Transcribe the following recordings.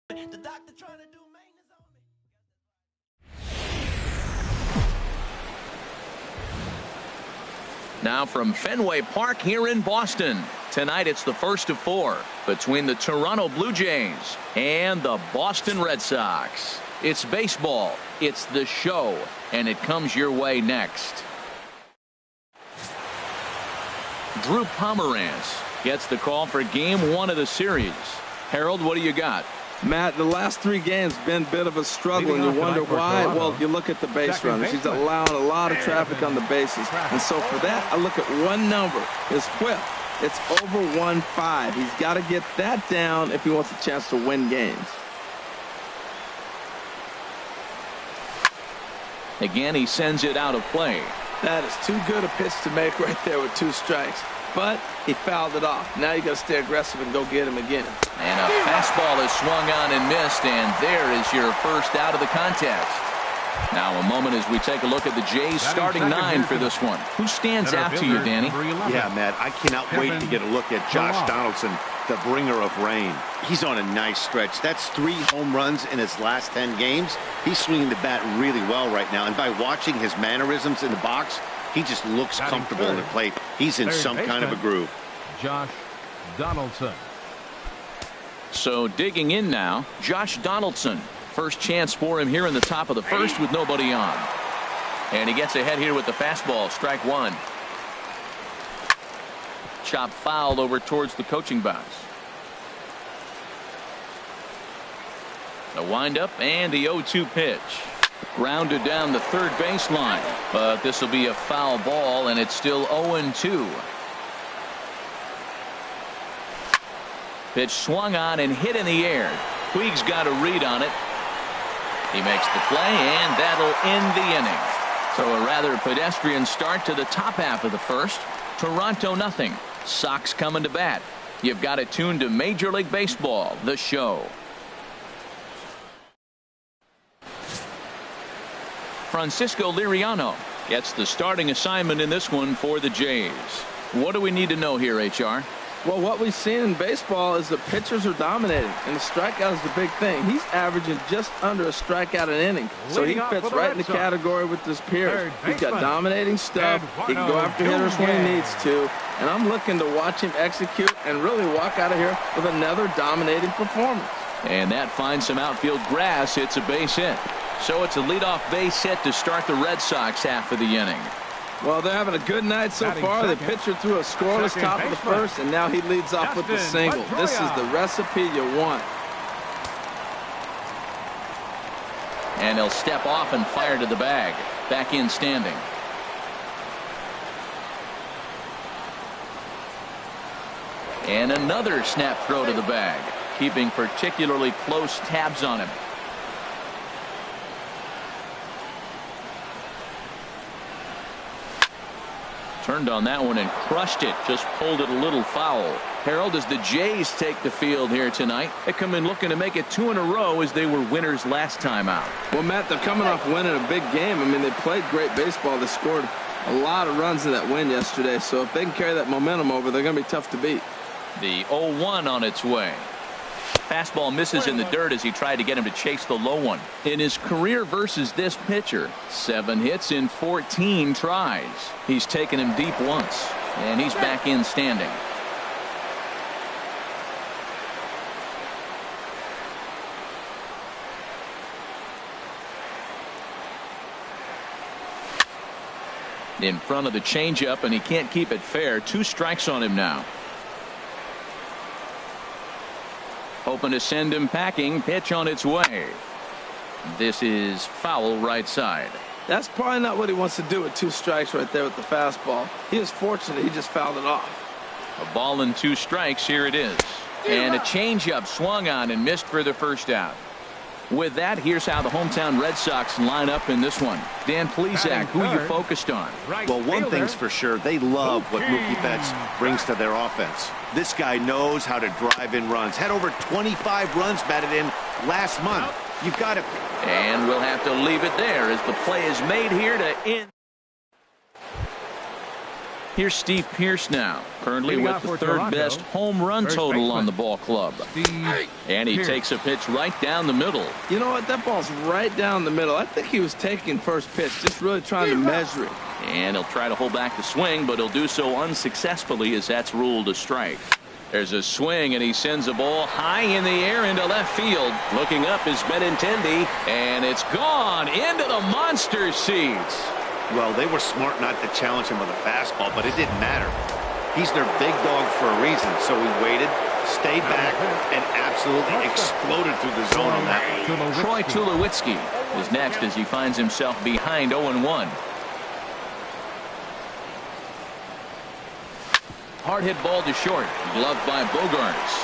The doctor trying to do maintenance on me. Now from Fenway Park here in Boston. Tonight it's the first of 4 between the Toronto Blue Jays and the Boston Red Sox. It's baseball, it's the show, and it comes your way next. Drew Pomeranz gets the call for game 1 of the series. Harold, what do you got? Matt, the last 3 games been a bit of a struggle, and you wonder why. Well, you look at the base runners. He's allowing a lot of traffic on the bases. And so for that, I look at one number, his whip. It's over 1.5. He's got to get that down if he wants a chance to win games. Again, he sends it out of play. That is too good a pitch to make right there with 2 strikes. But he fouled it off. Now you got to stay aggressive and go get him again. And a fastball is swung on and missed, and there is your first out of the contest. Now a moment as we take a look at the Jays starting 9 for this one. Who stands out to you, Danny? Yeah, Matt, I cannot wait to get a look at Josh Donaldson, the bringer of rain. He's on a nice stretch. That's 3 home runs in his last 10 games. He's swinging the bat really well right now, and by watching his mannerisms in the box, he just looks comfortable in the plate. He's in some kind of a groove. Josh Donaldson. So digging in now, Josh Donaldson. First chance for him here in the top of the first with nobody on. And he gets ahead here with the fastball. Strike 1. Chop foul over towards the coaching box. The windup and the 0-2 pitch. Grounded down the third baseline, but this will be a foul ball, and it's still 0-2. Pitch swung on and hit in the air. Puig's got a read on it. He makes the play, and that'll end the inning. So a rather pedestrian start to the top half of the first. Toronto nothing. Sox coming to bat. You've got it tuned to Major League Baseball, the show. Francisco Liriano gets the starting assignment in this one for the Jays. What do we need to know here, HR? Well, what we've seen in baseball is the pitchers are dominating, and the strikeout is the big thing. He's averaging just under a strikeout an inning, so he fits right in the category with his peers. He's got dominating stuff. He can go after hitters when he needs to, and I'm looking to watch him execute and really walk out of here with another dominating performance. And that finds some outfield grass. It's a base hit. So it's a leadoff base hit to start the Red Sox half of the inning. Well, they're having a good night so far. The pitcher threw a scoreless top of the first, and now he leads off with the single. This is the recipe you want. And he'll step off and fire to the bag. Back in standing. And another snap throw to the bag, keeping particularly close tabs on him. Turned on that one and crushed it. Just pulled it a little foul. Harold, as the Jays take the field here tonight, they come in looking to make it 2 in a row as they were winners last time out. Well, Matt, they're coming off winning a big game. I mean, they played great baseball. They scored a lot of runs in that win yesterday. So if they can carry that momentum over, they're going to be tough to beat. The 0-1 on its way. Fastball misses in the dirt as he tried to get him to chase the low one. In his career versus this pitcher, 7 hits in 14 tries. He's taken him deep once, and he's back in standing. In front of the changeup, and he can't keep it fair. 2 strikes on him now. Hoping to send him packing. Pitch on its way. This is foul right side. That's probably not what he wants to do with 2 strikes right there with the fastball. He is fortunate he just fouled it off. A ball and 2 strikes. Here it is. And a changeup swung on and missed for the first out. With that, here's how the hometown Red Sox line up in this one. Dan Plesac, who are you focused on? Well, one thing's for sure. They love what Mookie Betts brings to their offense. This guy knows how to drive in runs. Had over 25 runs batted in last month. You've got to. And we'll have to leave it there as the play is made here to end. Here's Steve Pearce now, currently with the third best home run total on the ball club. And he takes a pitch right down the middle. You know what? That ball's right down the middle. I think he was taking first pitch, just really trying to measure it. And he'll try to hold back the swing, but he'll do so unsuccessfully as that's ruled a strike. There's a swing, and he sends a ball high in the air into left field. Looking up is Benintendi, and it's gone into the monster seats. Well, they were smart not to challenge him with a fastball, but it didn't matter. He's their big dog for a reason, so he waited, stayed back, and absolutely exploded through the zone on that one. Troy Tulowitzki is next as he finds himself behind 0-1. Hard hit ball to short, gloved by Bogarts.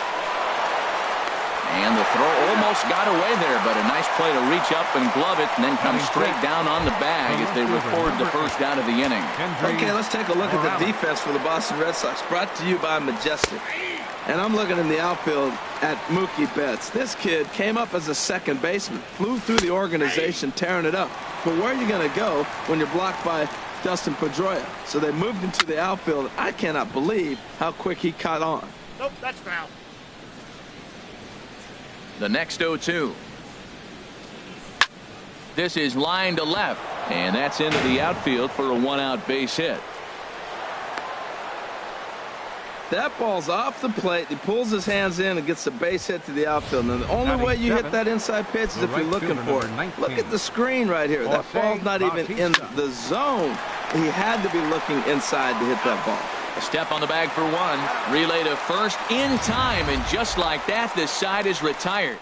And the throw almost got away there, but a nice play to reach up and glove it, and then come straight down on the bag as they record the first out of the inning. Okay, let's take a look at the defense for the Boston Red Sox, brought to you by Majestic. And I'm looking in the outfield at Mookie Betts. This kid came up as a second baseman, flew through the organization, tearing it up. But where are you going to go when you're blocked by Dustin Pedroia? So they moved into the outfield. I cannot believe how quick he caught on. Nope, that's foul. The next 0-2. This is line to left, and that's into the outfield for a one-out base hit. That ball's off the plate. He pulls his hands in and gets a base hit to the outfield. And the only way you hit that inside pitch is if you're looking for it. Look at the screen right here. That ball's not even in the zone. He had to be looking inside to hit that ball. A step on the bag for one. Relay to first in time, and just like that, this side is retired.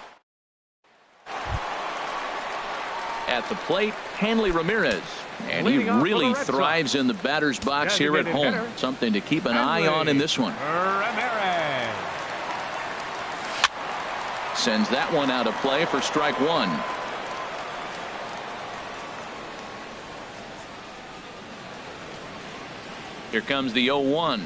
At the plate, Hanley Ramirez. And he really thrives in the batter's box here at home. Something to keep an eye on in this one. Sends that one out of play for strike one. Here comes the 0-1.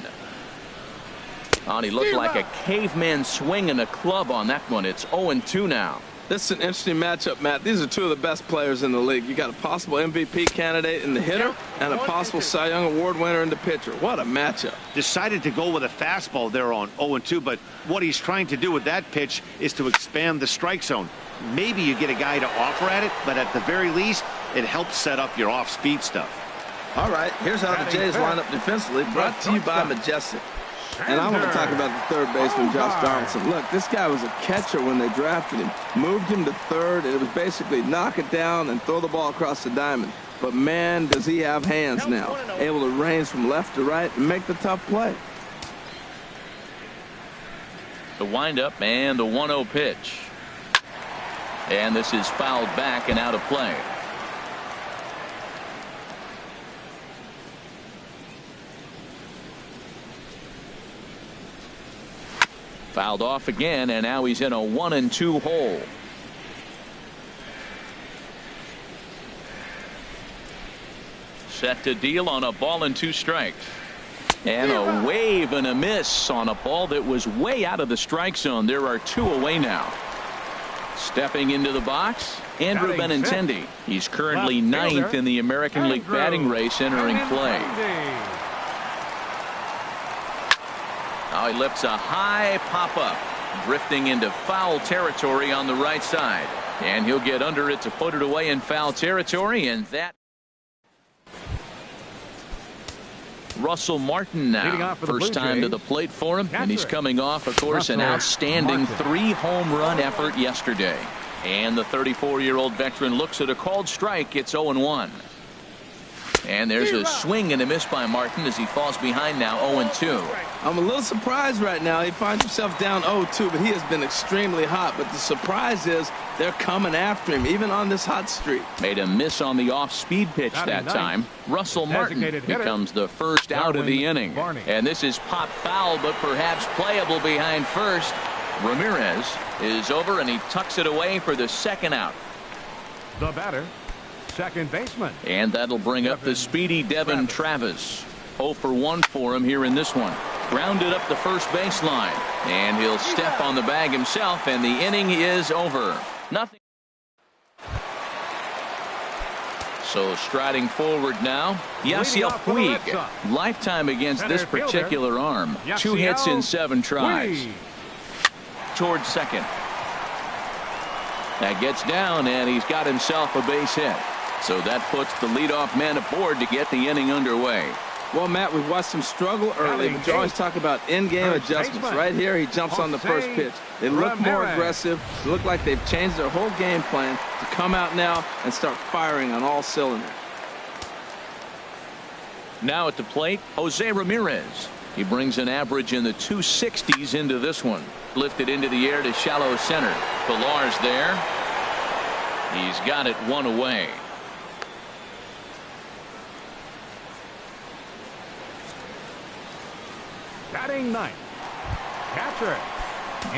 Oh, and he looked like a caveman swinging a club on that one. It's 0-2 now. This is an interesting matchup, Matt. These are two of the best players in the league. You got a possible MVP candidate in the hitter and a possible Cy Young Award winner in the pitcher. What a matchup. Decided to go with a fastball there on 0-2, but what he's trying to do with that pitch is to expand the strike zone. Maybe you get a guy to offer at it, but at the very least, it helps set up your off-speed stuff. All right, here's how the Jays line up defensively, brought to you by Majestic. And I want to talk about the third baseman, Josh Donaldson. Look, this guy was a catcher when they drafted him. Moved him to third, and it was basically knock it down and throw the ball across the diamond. But, man, does he have hands now. Able to range from left to right and make the tough play. The windup and the 1-0 pitch. And this is fouled back and out of play. Fouled off again, and now he's in a 1-2 hole. Set to deal on a ball and 2 strikes. And a wave and a miss on a ball that was way out of the strike zone. There are 2 away now. Stepping into the box, Andrew Benintendi. He's currently 9th in the American League batting race entering play. Now he lifts a high pop-up, drifting into foul territory on the right side. And he'll get under it to put it away in foul territory, and that... Russell Martin now, first time to the plate for him, and he's coming off, of course, an outstanding 3-home run effort yesterday. And the 34-year-old veteran looks at a called strike. It's 0-1. And there's a swing and a miss by Martin as he falls behind now 0-2. I'm a little surprised right now. He finds himself down 0-2, but he has been extremely hot. But the surprise is they're coming after him, even on this hot streak. Made a miss on the off-speed pitch that time. Russell Martin becomes the first out of the inning. And this is pop foul, but perhaps playable behind first. Ramirez is over, and he tucks it away for the second out. The batter, second baseman. And that'll bring up the speedy Devin Travis. 0 for 1 for him here in this one. Grounded up the first baseline. And he'll step on the bag himself, and the inning is over. Nothing. So striding forward now, Yasiel Puig. Lifetime against this particular arm. 2 hits in 7 tries. Towards second. That gets down, and he's got himself a base hit. So that puts the leadoff man aboard to get the inning underway. Well, Matt, we've watched him struggle early, but you always talk about in-game adjustments. Right here, he jumps on the first pitch. They look more aggressive. They look like they've changed their whole game plan to come out now and start firing on all cylinders. Now at the plate, Jose Ramirez. He brings an average in the 260s into this one. Lifted into the air to shallow center. Pilar's there. He's got it 1 away. Batting ninth, catcher.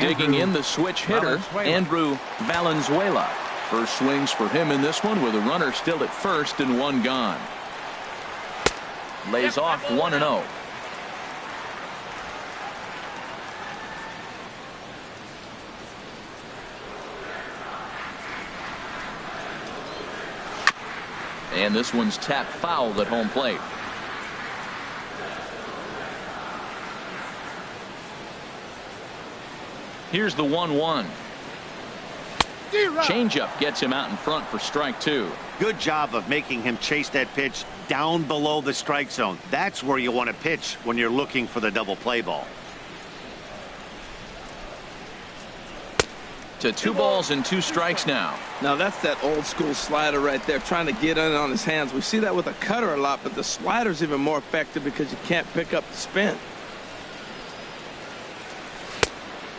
Digging in the switch hitter, Andrew Valenzuela. First swings for him in this one with a runner still at first and 1 gone. Lays off 1-0. And this one's tapped foul at home plate. Here's the 1-1. Changeup gets him out in front for strike 2. Good job of making him chase that pitch down below the strike zone. That's where you want to pitch when you're looking for the double play ball. To 2 balls and 2 strikes now. Now that's that old school slider right there, trying to get in on his hands. We see that with a cutter a lot, but the slider's even more effective because you can't pick up the spin.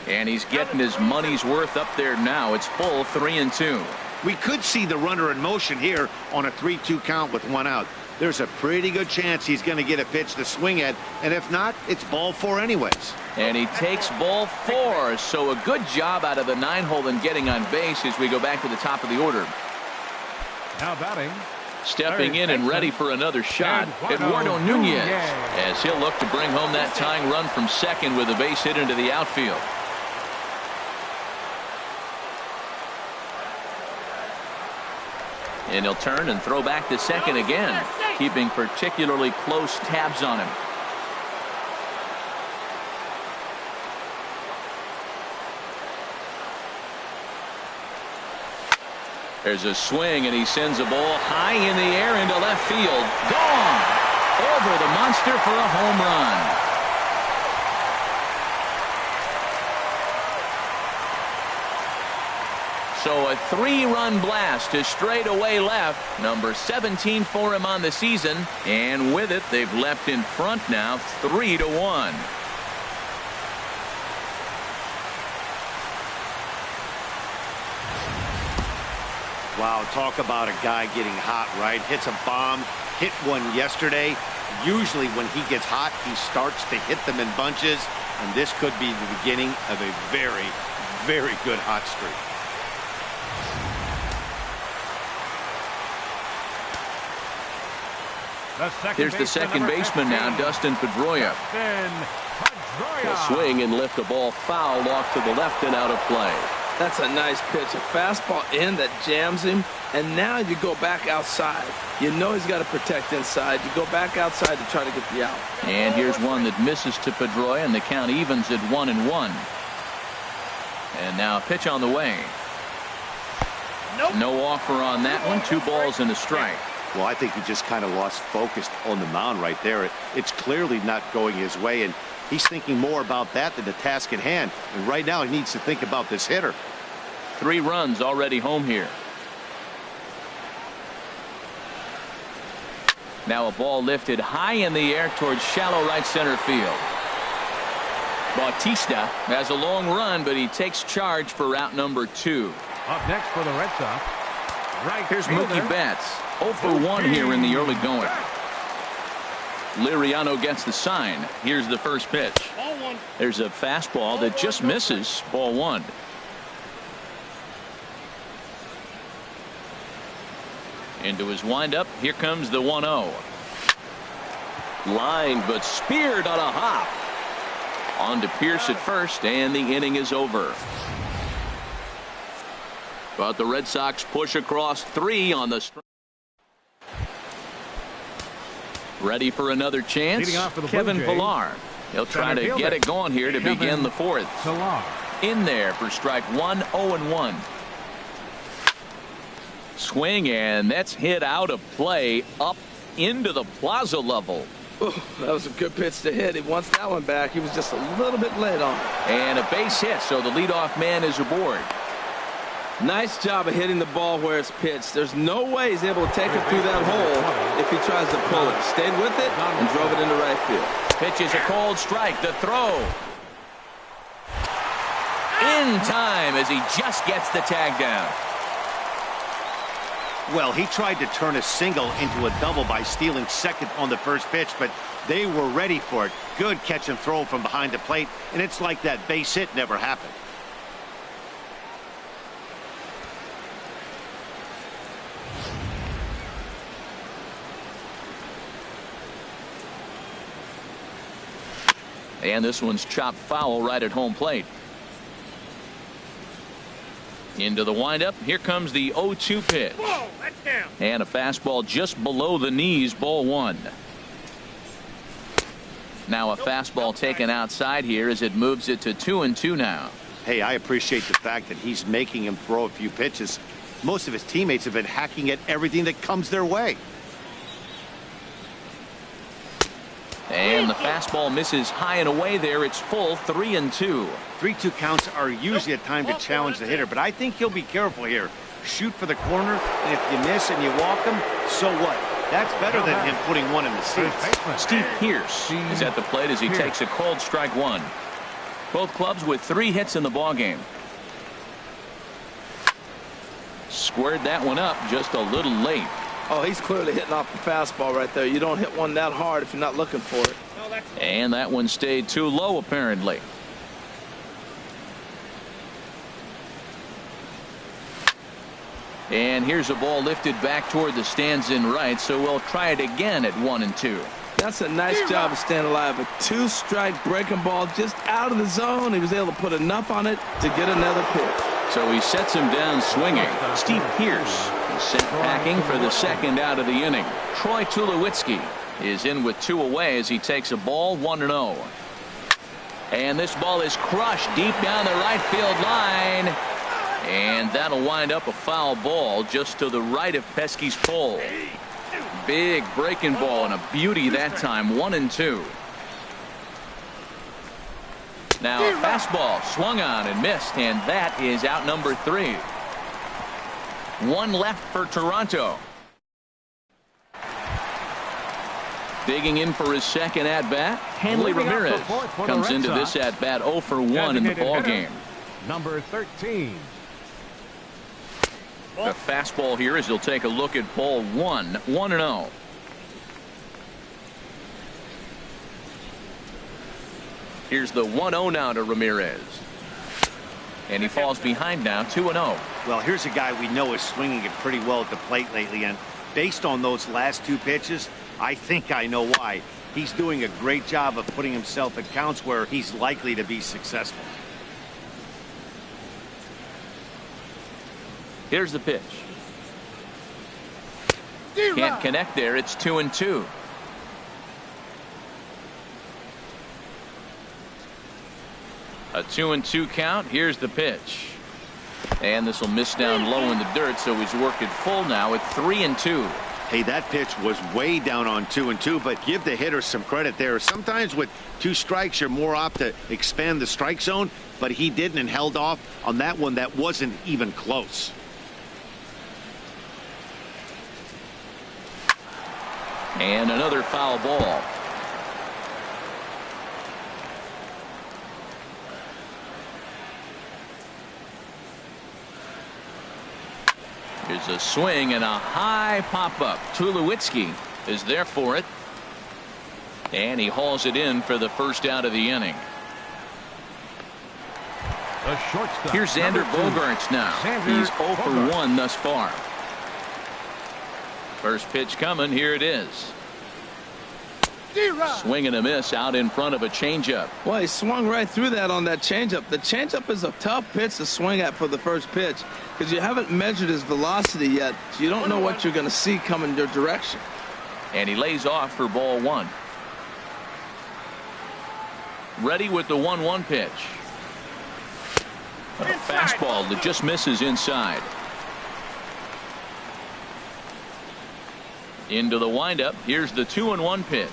And he's getting his money's worth up there now. It's full 3-2. We could see the runner in motion here on a 3-2 count with 1 out. There's a pretty good chance he's going to get a pitch to swing at, and if not, it's ball 4 anyways. And he takes ball 4, so a good job out of the 9-hole in getting on base as we go back to the top of the order. Now batting. Stepping in and ready for another shot, Eduardo Nunez, as he'll look to bring home that tying run from second with a base hit into the outfield. And he'll turn and throw back to second again, keeping particularly close tabs on him. There's a swing, and he sends a ball high in the air into left field. Gone! Over the monster for a home run. So a 3-run blast to straightaway left. Number 17 for him on the season. And with it, they've left in front now 3-1. Wow, talk about a guy getting hot, right? Hits a bomb, hit one yesterday. Usually when he gets hot, he starts to hit them in bunches. And this could be the beginning of a very, very good hot streak. Here's the second baseman now, Dustin Pedroia. He'll swing and lift the ball foul off to the left and out of play. That's a nice pitch. A fastball in that jams him. And now you go back outside. You know he's got to protect inside. You go back outside to try to get the out. And here's one that misses to Pedroia, and the count evens at 1-1. And now a pitch on the way. No offer on that one. 2 balls and a strike. Well, I think he just kind of lost focus on the mound right there. It's clearly not going his way, and he's thinking more about that than the task at hand. And right now he needs to think about this hitter. 3 runs already home here. Now a ball lifted high in the air towards shallow right center field. Bautista has a long run, but he takes charge for route number 2. Up next for the Red Sox, right here's fielder, Mookie Betts. 0 for 1 here in the early going. Liriano gets the sign. Here's the first pitch. There's a fastball that just misses. Ball 1. Into his windup. Here comes the 1-0. Line, but speared on a hop. On to Pierce at first, and the inning is over. But the Red Sox push across 3 on the strike. Ready for another chance. Leading off for the Kevin Blue Jays, Pillar. He'll try to center get fielder, it going here to Kevin begin the fourth. Pillar. In there for strike one, 0-1. Swing, and that's hit out of play up into the plaza level. Ooh, that was a good pitch to hit. He wants that one back. He was just a little bit late on it. And a base hit, so the leadoff man is aboard. Nice job of hitting the ball where it's pitched. There's no way he's able to take it through that hole if he tries to pull it. Stayed with it and drove it into right field. Pitch is a cold strike. The throw. In time as he just gets the tag down. Well, he tried to turn a single into a double by stealing second on the first pitch, but they were ready for it. Good catch and throw from behind the plate, and it's like that base hit never happened. And this one's chopped foul right at home plate. Into the windup. Here comes the 0-2 pitch. Whoa, that's down. And a fastball just below the knees, ball one. Now a fastball taken outside here as it moves it to 2-2 now. Hey, I appreciate the fact that he's making him throw a few pitches. Most of his teammates have been hacking at everything that comes their way. And the fastball misses high and away there. It's full, 3-2. 3-2 counts are usually a time to challenge the hitter, but I think he'll be careful here. Shoot for the corner, and if you miss and you walk him, so what? That's better than him putting one in the seats. Steve Pierce is at the plate as he takes a cold strike one. Both clubs with 3 hits in the ballgame. Squared that one up just a little late. Oh, he's clearly hitting off the fastball right there. You don't hit one that hard if you're not looking for it. And that one stayed too low, apparently. And here's a ball lifted back toward the stands in right, so we'll try it again at 1-2. That's a nice job of staying alive. A 2-strike breaking ball just out of the zone. He was able to put enough on it to get another pitch. So he sets him down swinging. Steve Pierce is sent packing for the second out of the inning. Troy Tulowitzki is in with 2 away as he takes a ball, 1-0. And this ball is crushed deep down the right field line. And that'll wind up a foul ball just to the right of Pesky's pole. Big breaking ball and a beauty that time, 1-2. Now a fastball swung on and missed, and that is out number 3. 1 left for Toronto. Digging in for his second at bat, Hanley Ramirez comes into this at bat 0 for 1 in the ball game. Number 13. A fastball here as he'll take a look at ball 1, 1-0. Here's the 1-0 now to Ramirez. And he falls behind now, 2-0. Well, here's a guy we know is swinging it pretty well at the plate lately, and based on those last 2 pitches, I think I know why. He's doing a great job of putting himself at counts where he's likely to be successful. Here's the pitch. Can't connect there. It's 2-2. A 2-2 count. Here's the pitch. And this will miss down low in the dirt, so he's worked it full now at 3-2. Hey, that pitch was way down on 2-2, but give the hitter some credit there. Sometimes with 2 strikes, you're more apt to expand the strike zone, but he didn't and held off on that one that wasn't even close. And another foul ball. Here's a swing and a high pop-up. Tulowitzki is there for it. And he hauls it in for the first out of the inning. The shortstop. Here's Xander Bogaerts now. He's 0 for 1 thus far. First pitch coming. Here it is. Swing and a miss out in front of a changeup. Well, he swung right through that on that changeup. The changeup is a tough pitch to swing at for the first pitch because you haven't measured his velocity yet, so you don't know what you're going to see coming your direction. And he lays off for ball 1. Ready with the 1-1 pitch. A fastball that just misses inside. Into the windup. Here's the 2-1 pitch.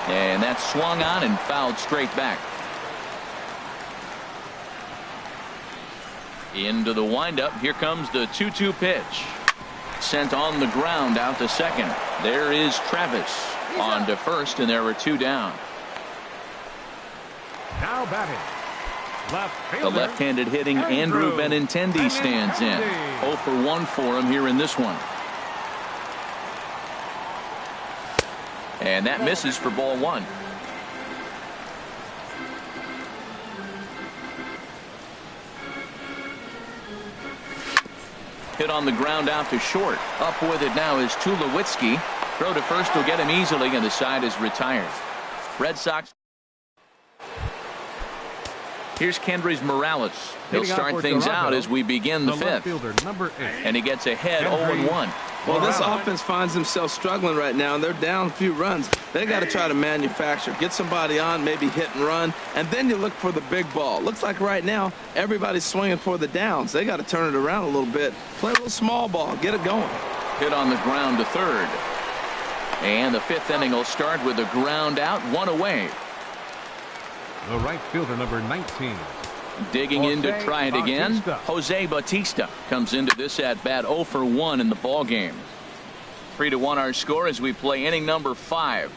And that's swung on and fouled straight back. Into the windup. Here comes the 2-2 pitch. Sent on the ground out to second. There is Travis on to first, and there were 2 down. Now batting. The left-handed hitting Andrew Benintendi stands in. 0 for 1 for him here in this one. And that misses for ball 1. Hit on the ground out to short. Up with it now is Tulowitzki. Throw to first will get him easily, and the side is retired. Red Sox. Here's Kendrys Morales. He'll start things out as we begin the 5th. Number 8. And he gets ahead 0-1. Well, this offense finds themselves struggling right now, and they're down a few runs. They got to try to manufacture, get somebody on, maybe hit and run, and then you look for the big ball. Looks like right now everybody's swinging for the downs. They got to turn it around a little bit, play a little small ball, get it going. Hit on the ground to third. And the 5th inning will start with a ground out, 1 away. The right fielder, number 19. Digging in to try it again. Jose Bautista comes into this at bat 0 for 1 in the ball game. 3-1 our score as we play inning number 5.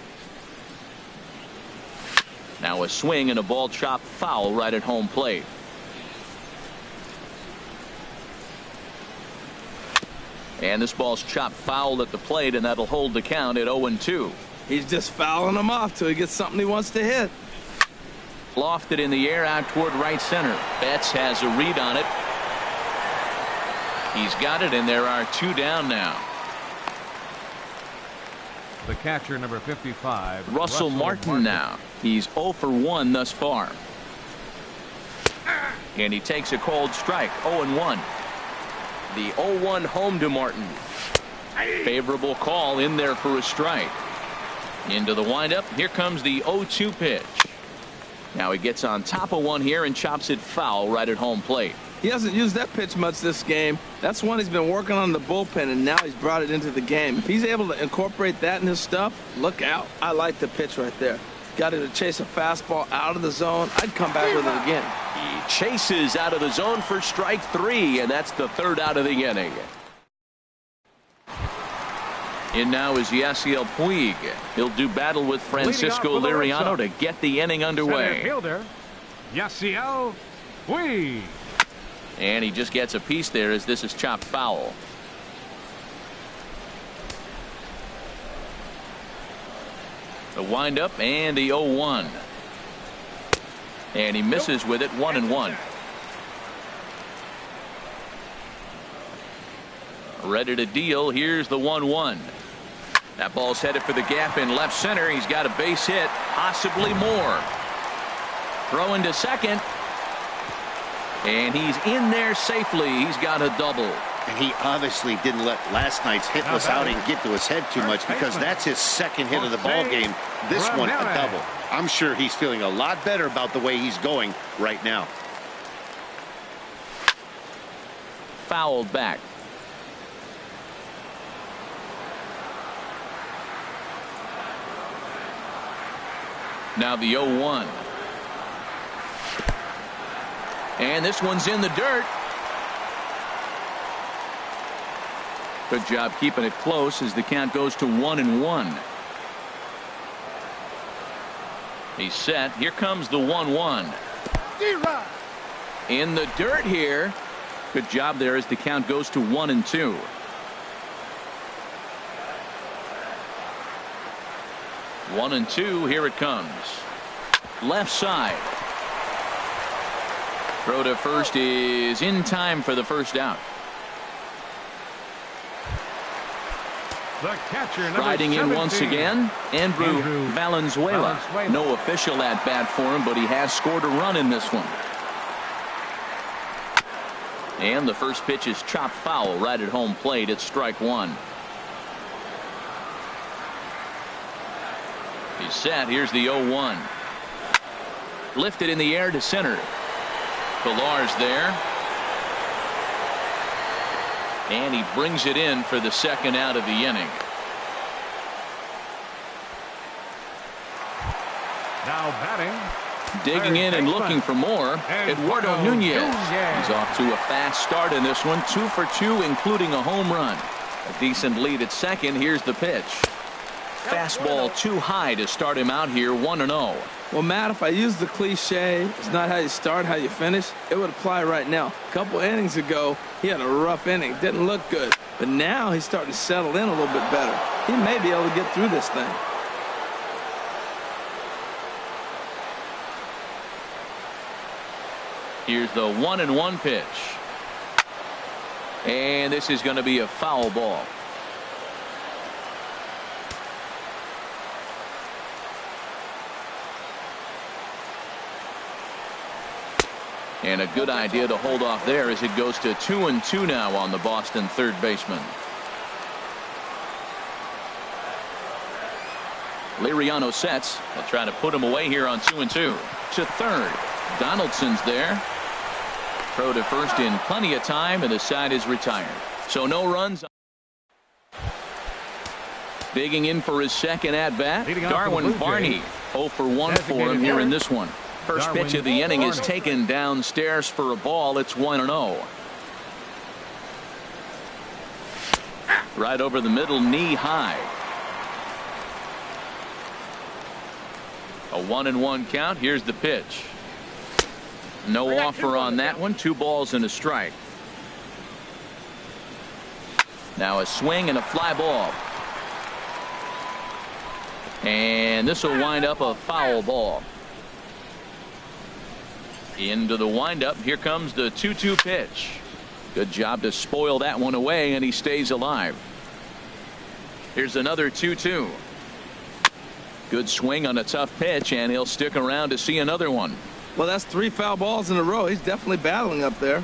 Now a swing and a ball chopped foul right at home plate. And this ball's chopped foul at the plate, and that'll hold the count at 0-2. He's just fouling them off till he gets something he wants to hit. Lofted in the air out toward right center. Betts has a read on it. He's got it, and there are 2 down now. The catcher, number 55. Russell Martin now. He's 0 for 1 thus far. And he takes a cold strike. 0-1. The 0-1 home to Martin. Favorable call in there for a strike. Into the windup. Here comes the 0-2 pitch. Now he gets on top of one here and chops it foul right at home plate. He hasn't used that pitch much this game. That's one he's been working on the bullpen, and now he's brought it into the game. If he's able to incorporate that in his stuff, look out. I like the pitch right there. Got him to chase a fastball out of the zone. I'd come back with it again. He chases out of the zone for strike 3, and that's the 3rd out of the inning. In now is Yasiel Puig. He'll do battle with Francisco Liriano to get the inning underway. Center fielder, Yasiel Puig. And he just gets a piece there as this is chopped foul. The windup and the 0-1. And he misses with it, 1-1. Ready to deal. Here's the 1-1. That ball's headed for the gap in left center. He's got a base hit, possibly more. Throwing to second. And he's in there safely. He's got a double. And he obviously didn't let last night's hitless outing get to his head too much, because that's his 2nd hit of the ball game. This one a double. I'm sure he's feeling a lot better about the way he's going right now. Fouled back. Now the 0-1. And this one's in the dirt. Good job keeping it close as the count goes to 1-1. He's set. Here comes the 1-1. In the dirt here. Good job there as the count goes to 1-2. One and two. Here it comes. Left side. Throw to first is in time for the first out. The catcher, number Riding in 17. once again, Andrew Valenzuela. No official at bat for him, but he has scored a run in this one. And the first pitch is chopped foul right at home plate. It's strike 1. He's set. Here's the 0-1. Lifted in the air to center. Pilar's there. And he brings it in for the second out of the inning. Now batting. Digging in and looking for more, Eduardo Nunez. He's off to a fast start in this one. 2 for 2, including a home run. A decent lead at second. Here's the pitch. Fastball too high to start him out here, 1-0. Well, Matt, if I use the cliche, it's not how you start, how you finish, it would apply right now. A couple innings ago, he had a rough inning. Didn't look good. But now he's starting to settle in a little bit better. He may be able to get through this thing. Here's the 1-1 pitch. And this is going to be a foul ball. And a good idea to hold off there as it goes to 2-2 now on the Boston third baseman. Liriano sets. They'll try to put him away here on 2-2. To third. Donaldson's there. Throw to first in plenty of time, and the side is retired. So no runs. Digging in for his second at bat, Darwin Barney. 0 for 1 for him here in this one. First pitch of the inning is taken downstairs for a ball. It's 1-0. Right over the middle, knee high. A 1-1 count. Here's the pitch. No offer on that one. 2 balls and a strike. Now a swing and a fly ball. And this will wind up a foul ball. Into the windup. Here comes the 2-2 pitch. Good job to spoil that one away, and he stays alive. Here's another 2-2. Good swing on a tough pitch, and he'll stick around to see another one. Well, that's 3 foul balls in a row. He's definitely battling up there.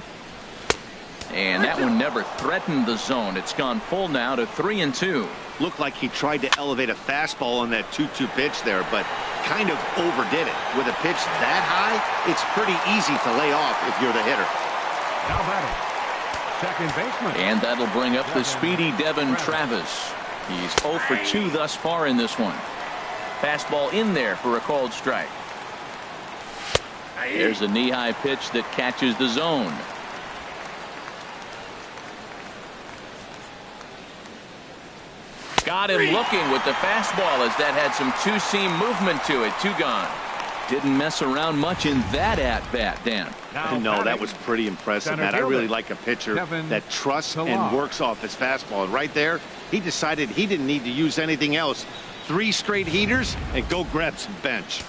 And that one never threatened the zone. It's gone full now to 3-2. Looked like he tried to elevate a fastball on that 2-2 pitch there, but kind of overdid it. With a pitch that high, it's pretty easy to lay off if you're the hitter. Now batting. Second baseman. And that'll bring up the speedy Devin Travis. He's 0 for 2 thus far in this one. Fastball in there for a called strike. There's a knee-high pitch that catches the zone. Got him looking with the fastball as that had some two-seam movement to it. 2 gone. Didn't mess around much in that at-bat, Dan. No, that was pretty impressive, Matt. I really like a pitcher that trusts and works off his fastball. And right there, he decided he didn't need to use anything else. 3 straight heaters and go grab some bench.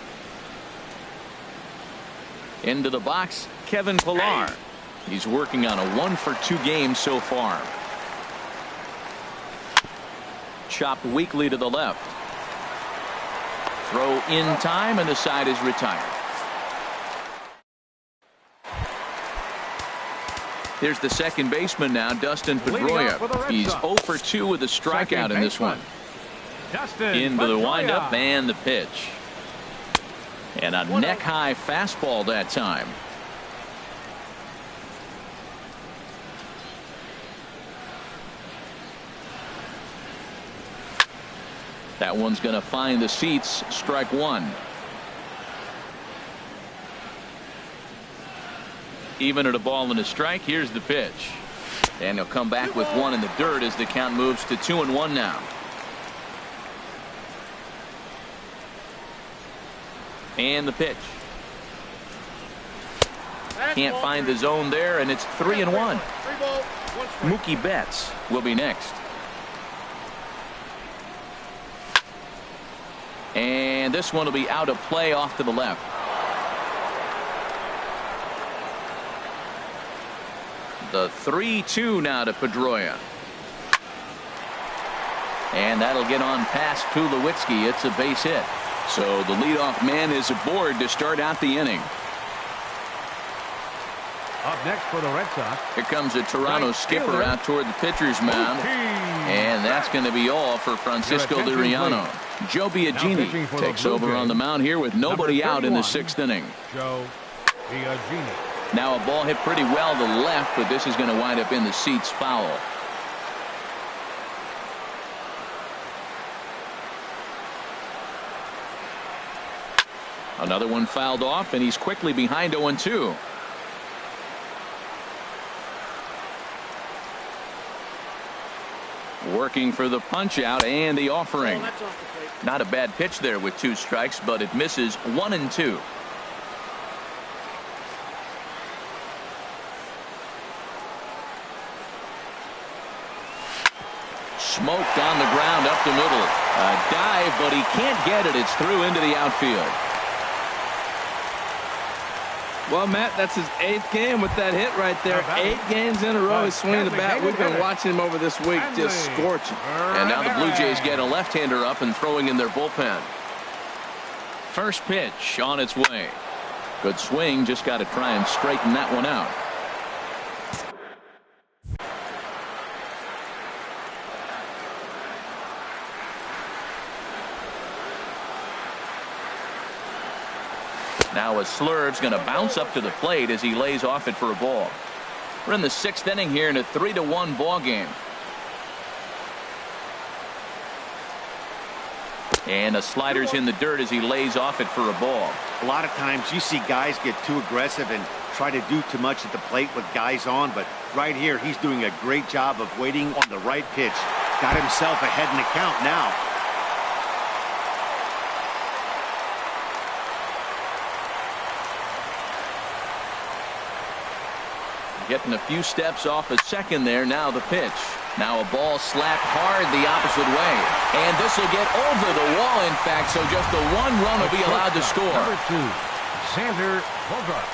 Into the box, Kevin Pilar. He's working on a 1 for 2 game so far. Chopped weakly to the left. Throw in time, and the side is retired. Here's the second baseman now, Dustin Pedroia. He's 0 for 2 with a strikeout in this one. Into the windup and the pitch. And a neck-high fastball that time. That one's going to find the seats. Strike 1. Even at a ball and a strike. Here's the pitch. And he'll come back with 1 in the dirt as the count moves to 2-1 now. And the pitch. Can't find the zone there, and it's 3-1. Mookie Betts will be next. And this one will be out of play off to the left. The 3-2 now to Pedroia. And that'll get on past Tulowitzki. It's a base hit. So the leadoff man is aboard to start out the inning. Up next for the Red Sox. Here comes a Toronto skipper out toward the pitcher's mound. And that's going to be all for Francisco Liriano. Joe Biagini takes over on the mound here with nobody out in the 6th inning. Joe Biagini. Now a ball hit pretty well to left, but this is going to wind up in the seats foul. Another one fouled off, and he's quickly behind 0-2. Working for the punch out and the offering. Not a bad pitch there with 2 strikes, but it misses 1-2. Smoked on the ground up the middle. A dive, but he can't get it. It's through into the outfield. Well, Matt, that's his 8th game with that hit right there. 8 games in a row he's swinging the bat. We've been watching him over this week, just scorching. And now the Blue Jays get a left-hander up and throwing in their bullpen. First pitch on its way. Good swing, just got to try and straighten that one out. Now a slurve's going to bounce up to the plate as he lays off it for a ball. We're in the 6th inning here in a 3-1 ball game. And a slider's in the dirt as he lays off it for a ball. A lot of times you see guys get too aggressive and try to do too much at the plate with guys on, but right here he's doing a great job of waiting on the right pitch. Got himself ahead in the count now. Getting a few steps off a second there. Now the pitch. Now a ball slapped hard the opposite way. And this will get over the wall, in fact, so just the 1 run will be allowed to score. Number 2, Xander Bogaerts.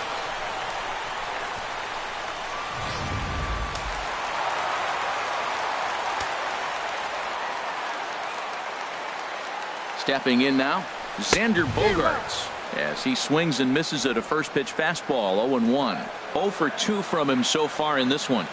Stepping in now, Xander Bogaerts. As he swings and misses at a first pitch fastball. 0-1. 0 for 2 from him so far in this one.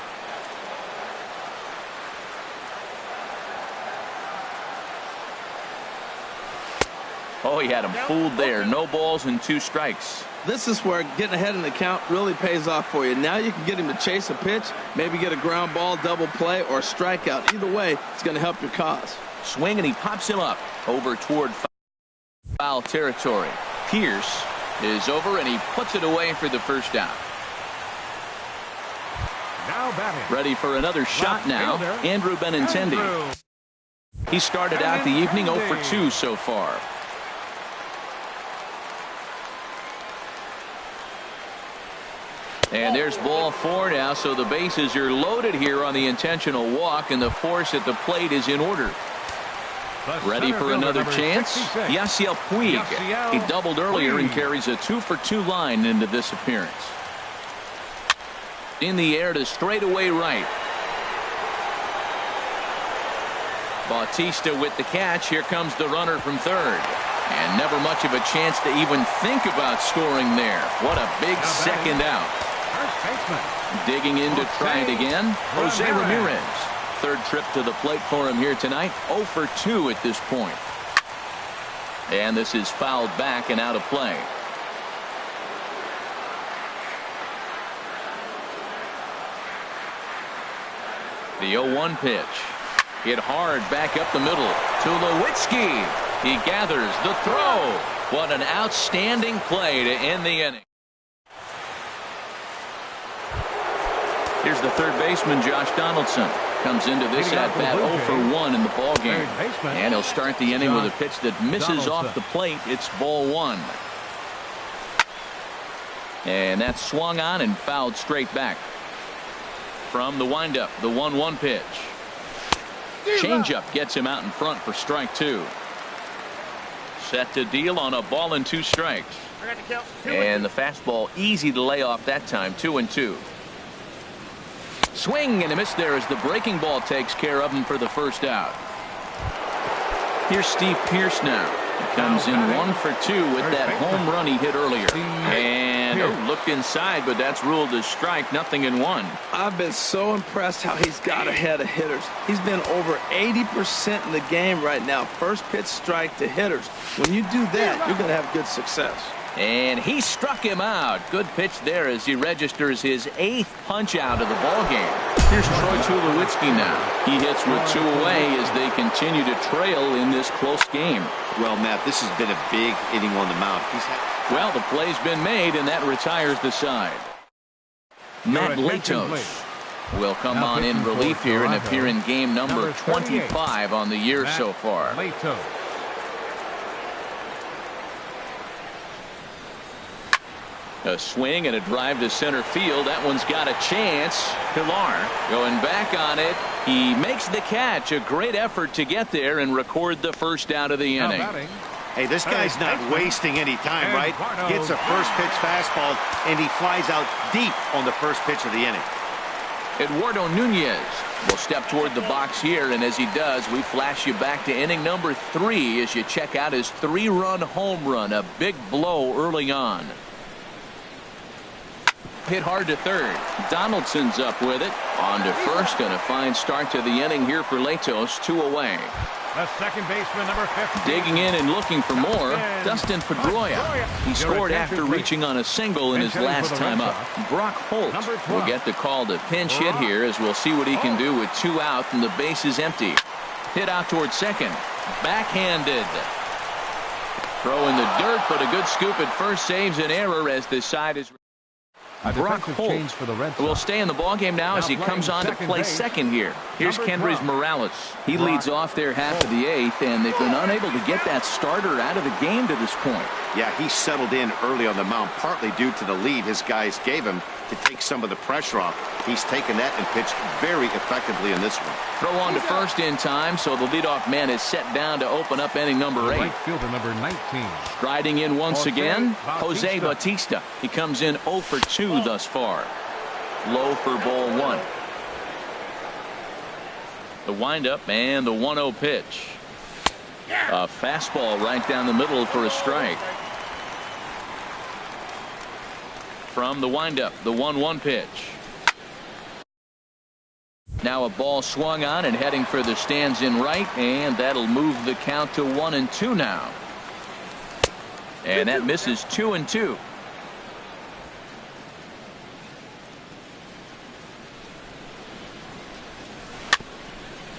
Oh, he had him fooled there. No balls and 2 strikes. This is where getting ahead in the count really pays off for you. Now you can get him to chase a pitch, maybe get a ground ball, double play, or a strikeout. Either way, it's going to help your cause. Swing, and he pops him up over toward foul territory. Pierce is over, and he puts it away for the first out. Now batting. Ready for another shot now, Andrew Benintendi. He started out the evening 0 for 2 so far. And there's ball 4 now, so the bases are loaded here on the intentional walk, and the force at the plate is in order. Ready for another chance? Yasiel Puig. He doubled earlier and carries a 2 for 2 line into this appearance. In the air to straightaway right. Bautista with the catch. Here comes the runner from third. And never much of a chance to even think about scoring there. What a big second out. Digging in to try it again, Jose Ramirez. Third trip to the plate for him here tonight. 0 for 2 at this point. And this is fouled back and out of play. The 0-1 pitch. Hit hard back up the middle. Tulowitzki. He gathers the throw. What an outstanding play to end the inning. Here's the third baseman, Josh Donaldson. Comes into this at bat 0 for 1 in the ball game. And he'll start the inning with a pitch that misses off the plate. It's ball 1. And that's swung on and fouled straight back. From the windup, the 1-1 pitch. Changeup gets him out in front for strike 2. Set to deal on a ball and 2 strikes. And the fastball easy to lay off that time. 2-2. Swing and a miss there as the breaking ball takes care of him for the first out. Here's Steve Pierce now. Comes in 1 for 2 with that home run he hit earlier. And looked inside, but that's ruled as strike. Nothing in 1. I've been so impressed how he's got ahead of hitters. He's been over 80% in the game right now. First pitch strike to hitters. When you do that, you're going to have good success. And he struck him out. Good pitch there as he registers his 8th punch out of the ballgame. Here's Troy Tulowitzki now. He hits with 2 away as they continue to trail in this close game. Well, Matt, this has been a big inning on the mound. Well, the play's been made, and that retires the side. Matt Latos will come on in relief here and appear in game number 25 on the year so far. A swing and a drive to center field. That one's got a chance. Pilar going back on it. He makes the catch. A great effort to get there and record the first out of the inning. Hey, this guy's not wasting any time, right? Gets a first pitch fastball, and he flies out deep on the first pitch of the inning. Eduardo Nunez will step toward the box here, and as he does, we flash you back to inning number 3 as you check out his 3-run home run. A big blow early on. Hit hard to third. Donaldson's up with it. On to first, and a fine start to the inning here for Latos. 2 away. The second baseman, number 50. Digging in and looking for more, Dustin Pedroia. He scored after reaching on a single in his last time up. Brock Holt will get the call to pinch hit here as we'll see what he can do with 2 out and the base is empty. Hit out towards second. Backhanded. Throw in the dirt, but a good scoop at first saves an error as the side is... Brock Holt will stay in the ballgame now as he comes on to play second here. Here's Kendrys Morales. He leads off their half of the 8th, and they've been unable to get that starter out of the game to this point. Yeah, he settled in early on the mound, partly due to the lead his guys gave him to take some of the pressure off. He's taken that and pitched very effectively in this one. Throw on to first in time, so the leadoff man is set down to open up inning number 8. Right fielder number 19. Striding in once again, Jose Bautista. He comes in 0 for 2 thus far. Low for ball 1. The windup and the 1-0 pitch. A fastball right down the middle for a strike. From the windup, the 1-1 pitch. Now a ball swung on and heading for the stands in right, and that'll move the count to 1-2 now. And that misses 2-2.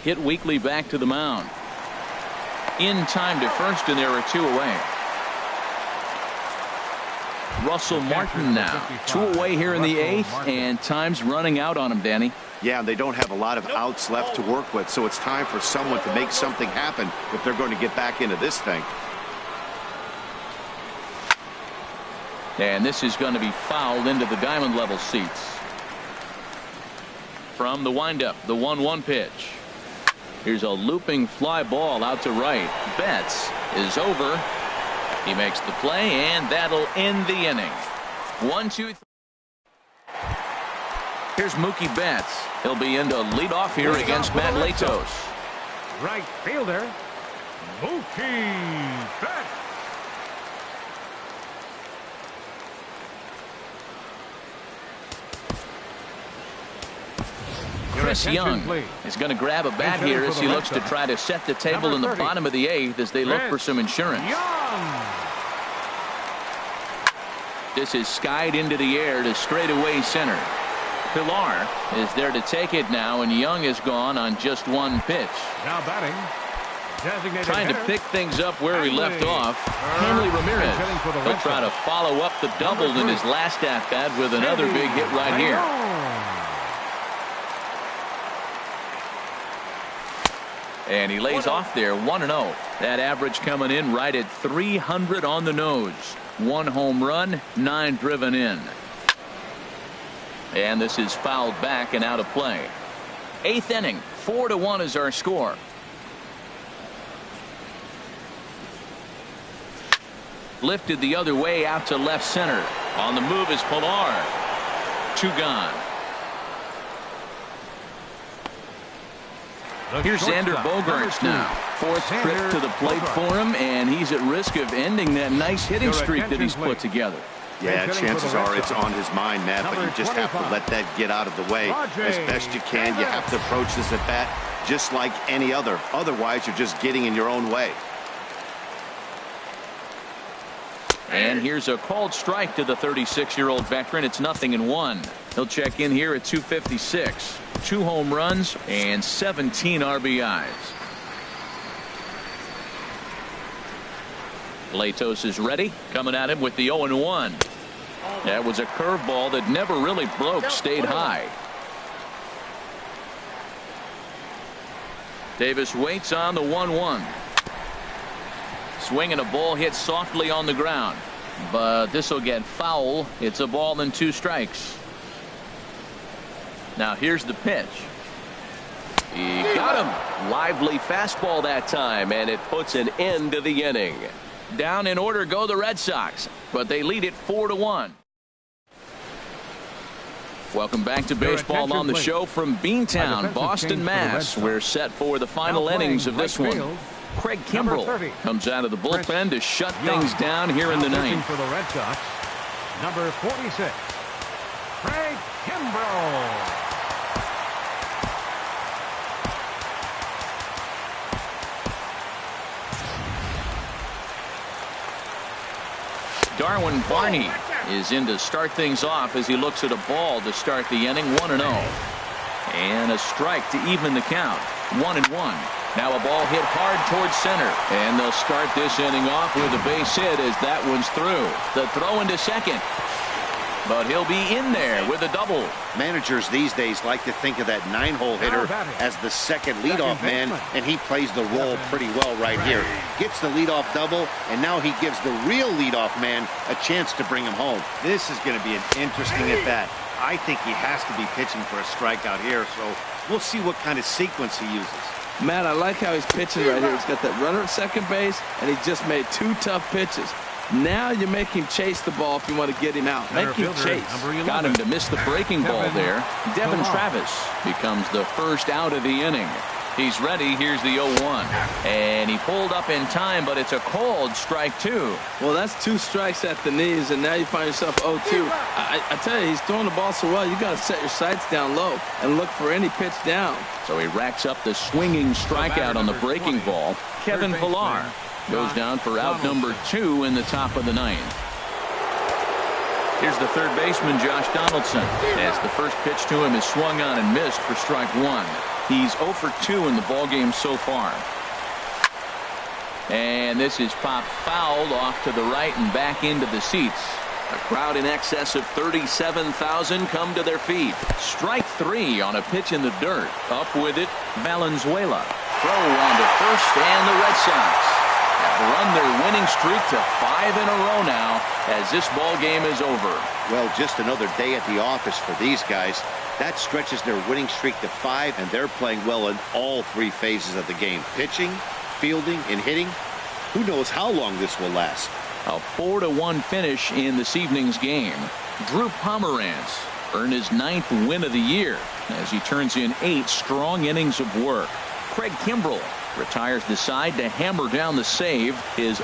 Hit weakly back to the mound. In time to first, and there are 2 away. Russell Martin now 2 away here in the 8th, and time's running out on him, Danny. Yeah, they don't have a lot of outs left to work with, so it's time for someone to make something happen if they're going to get back into this thing. And this is going to be fouled into the diamond level seats. From the windup, the 1-1 pitch. Here's a looping fly ball out to right. Betts is over. He makes the play, and that'll end the inning. 1-2-3. Here's Mookie Betts. He'll be in to lead off here against Matt Latos. Right fielder, Mookie Betts. Chris Young is going to grab a bat here as he looks to try to set the table in the bottom of the 8th as they look for some insurance. This is skied into the air to straightaway center. Pilar is there to take it now, and Young is gone on just 1 pitch. Now batting, trying to pick things up where he left off. Hanley Ramirez. He'll try to follow up the double in his last at bat with another big hit right here. And he lays off there, 1-0. That average coming in right at 300 on the nose. 1 home run, 9 driven in. And this is fouled back and out of play. 8th inning, 4-1 is our score. Lifted the other way out to left center. On the move is Pilar. 2 gone. Here's Xander Bogaerts now. Fourth trip to the plate for him, and he's at risk of ending that nice hitting streak that he's put together. Yeah, chances are it's on his mind, Matt, but you just have to let that get out of the way as best you can. You have to approach this at bat just like any other. Otherwise, you're just getting in your own way. And here's a called strike to the 36-year-old veteran. It's 0-1. He'll check in here at 256. 2 home runs and 17 RBIs. Latos is ready, coming at him with the 0-1. That was a curveball that never really broke, stayed high. Davis waits on the 1-1. Swinging a ball hit softly on the ground, but this will get foul. It's a ball and 2 strikes. Now here's the pitch. He got him. Lively fastball that time, and it puts an end to the inning. Down in order go the Red Sox, but they lead it 4-1. Welcome back to baseball on the show from Beantown, Boston, Mass. We're set for the final innings of this one. Craig Kimbrell comes out of the bullpen to shut things down here in the ninth. For the Red Sox, number 46, Craig Kimbrell. Darwin Barney is in to start things off as he looks at a ball to start the inning. 1-0. And a strike to even the count. 1-1. Now a ball hit hard towards center, and they'll start this inning off with a base hit as that one's through. The throw into second, but he'll be in there with a double. Managers these days like to think of that 9-hole hitter as the second leadoff man, and he plays the role pretty well right here. Gets the leadoff double, and now he gives the real leadoff man a chance to bring him home. This is going to be an interesting at bat. I think he has to be pitching for a strikeout here, so we'll see what kind of sequence he uses. Matt, I like how he's pitching right here. He's got that runner at second base, and he just made 2 tough pitches. Now you make him chase the ball if you want to get him out. Make him chase. Got him to miss the breaking ball there. Devin Travis becomes the first out of the inning. He's ready. Here's the 0-1. And he pulled up in time, but it's a called strike 2. Well, that's 2 strikes at the knees, and now you find yourself 0-2. I tell you, he's throwing the ball so well, you got to set your sights down low and look for any pitch down. So he racks up the swinging strikeout on the breaking ball. Kevin Pillar goes down for out number 2 in the top of the 9th. Here's the third baseman, Josh Donaldson, as the first pitch to him is swung on and missed for strike 1. He's 0 for 2 in the ballgame so far. And this is popped fouled off to the right and back into the seats. A crowd in excess of 37,000 come to their feet. Strike 3 on a pitch in the dirt. Up with it, Valenzuela. Throw on to first, and the Red Sox have run their winning streak to 5 in a row now as this ball game is over. Well, just another day at the office for these guys. That stretches their winning streak to 5, and they're playing well in all 3 phases of the game. Pitching, fielding, and hitting. Who knows how long this will last. A 4-1 finish in this evening's game. Drew Pomeranz earned his 9th win of the year as he turns in 8 strong innings of work. Craig Kimbrell retires the side to hammer down the save, his